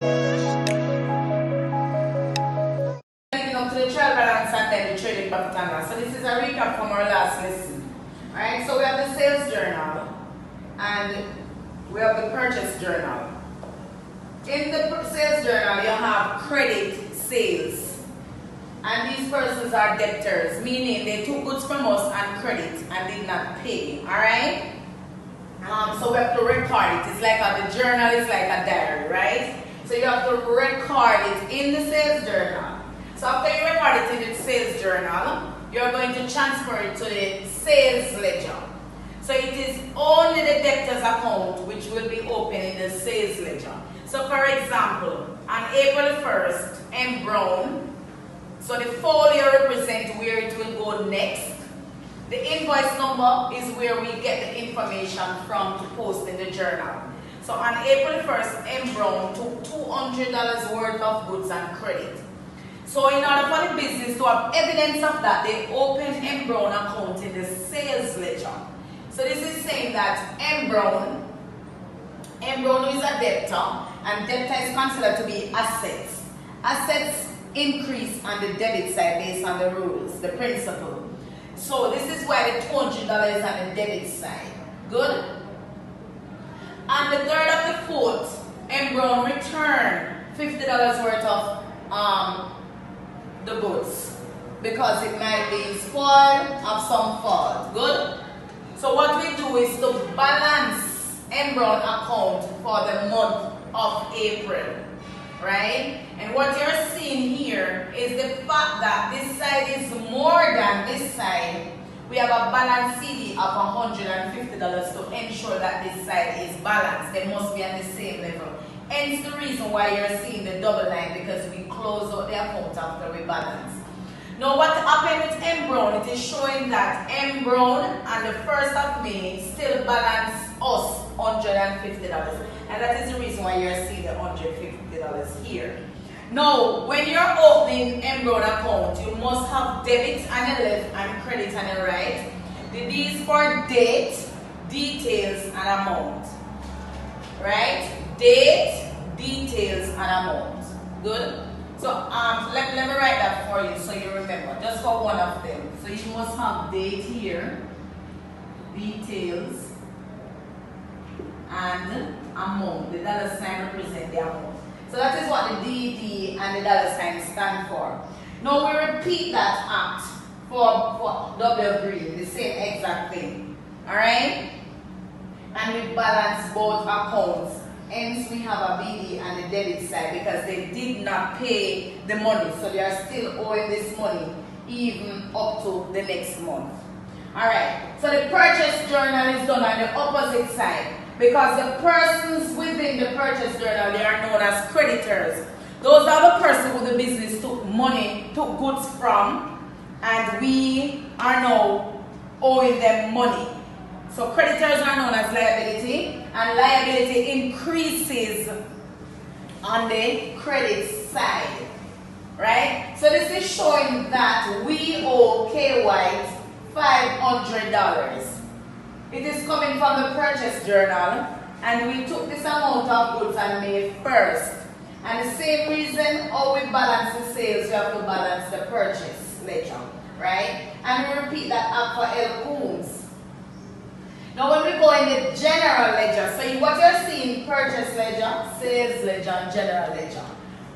Up to the trial balance and then the trading profit and loss. So this is a recap from our last lesson. Alright, so we have the sales journal and we have the purchase journal. In the sales journal, you have credit sales. And these persons are debtors, meaning they took goods from us and credit and did not pay. Alright? So we have to record it. It's like the journal is like a diary, right? So you have to record it in the sales journal. So after you record it in the sales journal, you're going to transfer it to the sales ledger. So it is only the debtors account which will be open in the sales ledger. So for example, on April 1st, M. Brown, so the folio represents where it will go next. The invoice number is where we get the information from to post in the journal. So on April 1st, M. Brown took $200 worth of goods and credit. So in order for the business to have evidence of that, they opened M. Brown account in the sales ledger. So this is saying that M. Brown is a debtor, and debtor is considered to be assets. Assets increase on the debit side based on the rules, the principle. So this is why the $200 is on the debit side. Good? On the 3rd of the 4th, M. Brown returned $50 worth of the goods because it might be spoiled of some fault. Good? So what we do is to balance M. Brown account for the month of April. Right? And what you're seeing here is the fact that this side is more than this side. We have a balance CD of $150 to ensure that this side is balanced. They must be at the same level. Hence the reason why you're seeing the double line, because we close out the account after we balance. Now what happened with M. Brown, it is showing that M. Brown on the 1st of May still balance us $150. And that is the reason why you're seeing the $150 here. Now, when you're opening M. Brown account, you must have debit on the left and credit on the right. The D is for date, details, and amount. Right? Date, details, and amount. Good? So let me write that for you so you remember. Just for one of them. So you must have date here, details, and amount. The dollar sign represents the amount. So that is what the DD and the dollar sign stand for. Now we repeat that act for double green, the same exact thing. Alright? And we balance both accounts. Hence we have a BD and the debit side because they did not pay the money. So they are still owing this money even up to the next month. Alright, so the purchase journal is done on the opposite side because the persons within the purchase journal, they are known as creditors. Those are the persons who the business took goods from, and we are now owing them money. So creditors are known as liability, and liability increases on the credit side, right? So this is showing that we owe K. White $500. It is coming from the purchase journal, and we took this amount of goods on May 1st. And the same reason how we balance the sales, we have to balance the purchase ledger, right? And we repeat that up for L. Coombs. Now when we go in the general ledger, so what you're seeing, purchase ledger, sales ledger, and general ledger.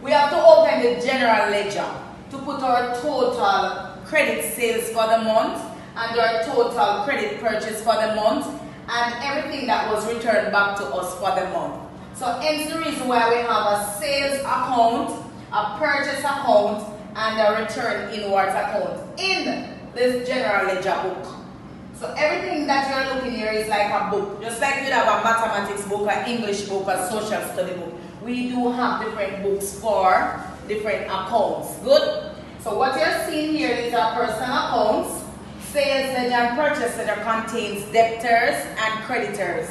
We have to open the general ledger to put our total credit sales for the month and our total credit purchase for the month and everything that was returned back to us for the month. So hence the reason why we have a sales account, a purchase account, and a return inwards account in this general ledger book. So everything that you're looking here is like a book. Just like you have a mathematics book, an English book, a social study book. We do have different books for different accounts. Good? So what you're seeing here is our personal accounts. Sales ledger and purchase ledger contains debtors and creditors.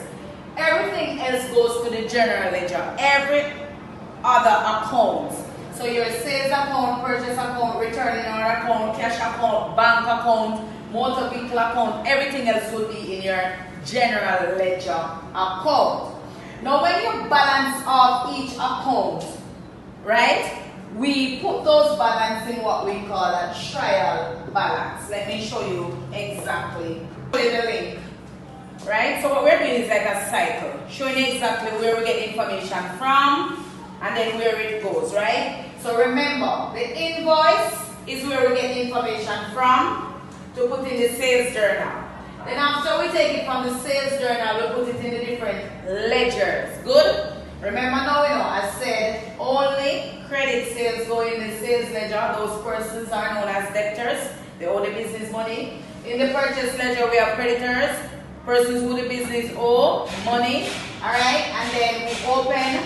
Everything else goes to the general ledger. Every other account. So your sales account, purchase account, returning order account, cash account, bank account, motor vehicle account, everything else will be in your general ledger account. Now when you balance off each account, right? We put those balance in what we call a trial balance. Let me show you exactly. Show you the link, right? So what we're doing is like a cycle, showing you exactly where we get information from and then where it goes, right? So remember, the invoice is where we get information from to put in the sales journal. Then after we take it from the sales journal, we put it in the different ledgers. Good? Remember now, I said only credit sales go in the sales ledger. Those persons are known as debtors. They owe the business money. In the purchase ledger, we have creditors, persons who the business owe money. Alright? And then we open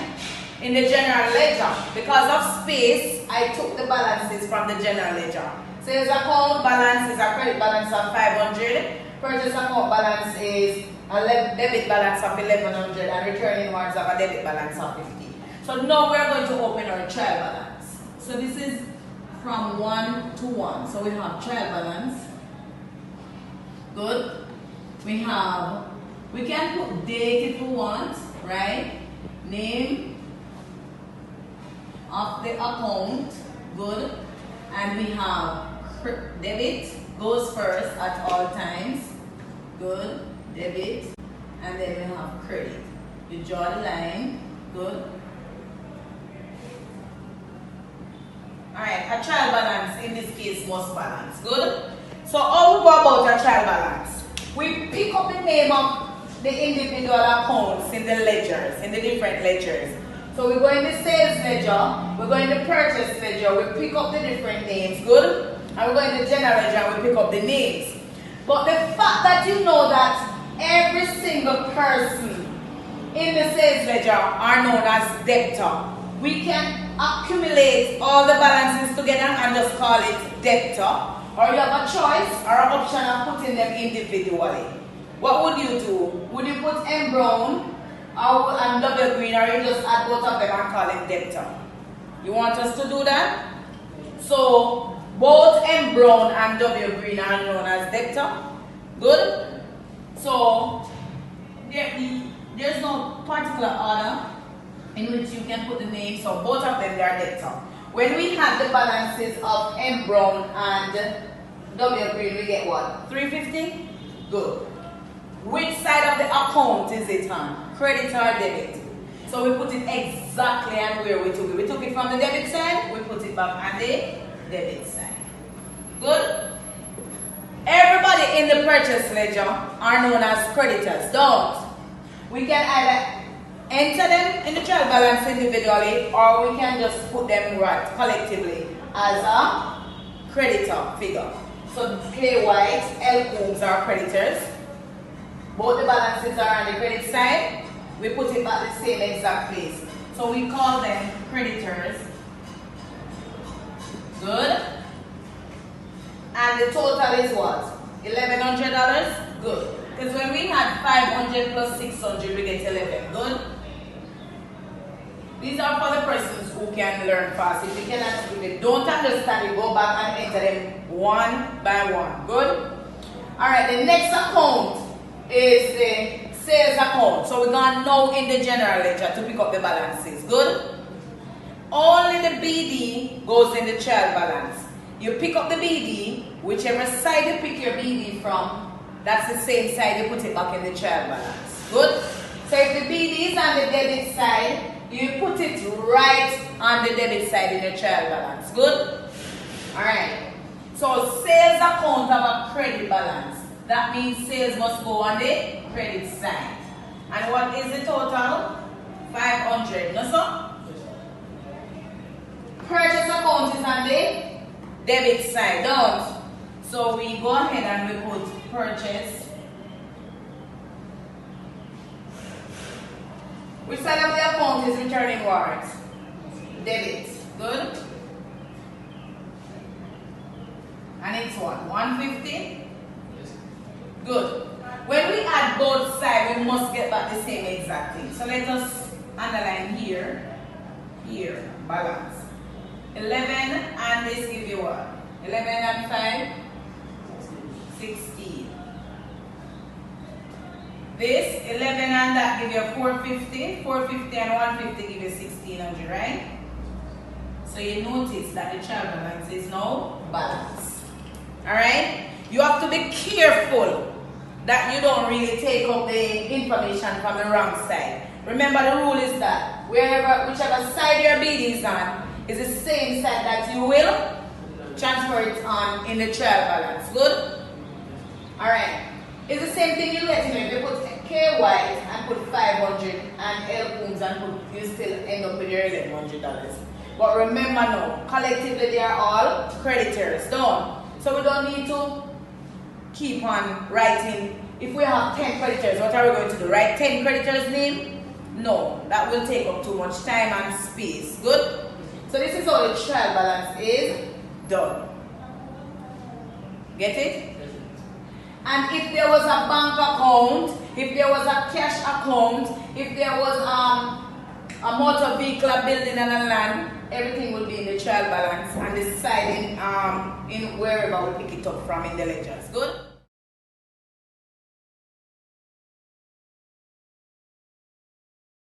in the general ledger. Because of space, I took the balances from the general ledger. Sales account balance is a credit balance of 500. Purchase account balance is a debit balance of 1100 and returning warrants of a debit balance of 50. So now we are going to open our trial balance. So this is from 1 to 1. So we have trial balance. Good. We can put date if we want, right? Name of the account. Good. And we have debit goes first at all times. Good. Debit. And then we have credit. You draw the line. Good. Alright, a trial balance in this case must balance. Good. So how we go about a trial balance? We pick up the name of the individual accounts in the ledgers, in the different ledgers. So we go in the sales ledger, we go in the purchase ledger, we pick up the different names. Good. And we go in the general ledger and we pick up the names. But the fact that you know that every single person in the sales ledger are known as debtor, we can accumulate all the balances together and just call it debtor. Or you have a choice or an option of putting them individually. What would you do? Would you put M Brown and W Green, or you just add both of them and call it debtor? You want us to do that? So both M Brown and W Green are known as debtor. Good? So there's no particular order in which you can put the name, so both of them are debtor. When we have the balances of M Brown and W Green, we get what? 350? Good. Which side of the account is it on? Credit or debit? So we put it exactly on where we took it. We took it from the debit side, we put it back on the debit side. Good? Everybody in the purchase ledger are known as creditors. Don't. We can either enter them in the trial balance individually, or we can just put them right collectively as a creditor figure. So K White, L Coombs are creditors. Both the balances are on the credit side. We put it at the same exact place. So we call them creditors. Good. And the total is what? $1,100? Good. Because when we had 500 plus 600, we get 11. Good. These are for the persons who can learn fast. If you don't understand it, go back and enter them one by one. Good? Alright, the next account is the sales account. So we're going to know in the general ledger to pick up the balances. Good? Only the BD goes in the trial balance. You pick up the BD, whichever side you pick your BD from, that's the same side you put it back in the trial balance. Good? So if the BD is on the debit side, you put it right on the debit side in your trial balance. Good? Alright. So sales account have a credit balance. That means sales must go on the credit side. And what is the total? 500. No, sir? Purchase account is on the debit side. Don't. So we go ahead and we put purchase. Which side of the account is returning warrants? Debit. Good. And it's what? 150? Good. When we add both sides, we must get back the same exact thing. So let us underline here, balance. 11 and this give you what? 11 and 5? 16. This 11 and that give you 450. 450 and 150 give you 1600, right? So you notice that the trial balance is now balanced. Alright? You have to be careful that you don't really take up the information from the wrong side. Remember, the rule is that whichever side your BD is on is the same side that you will transfer it on in the trial balance. Good? Alright. It's the same thing you let me. If you put K white and put 500 and L Coombs and put, you still end up with your $1,100. But remember now, collectively they are all creditors. Don't. So we don't need to keep on writing. If we have 10 creditors, what are we going to do? Write 10 creditors' name? No, that will take up too much time and space. Good? So this is how the trial balance is done. Get it? And if there was a bank account, if there was a cash account, if there was a motor vehicle, a building and a land, everything will be in the trial balance and deciding in wherever we pick it up from in the ledgers. Good?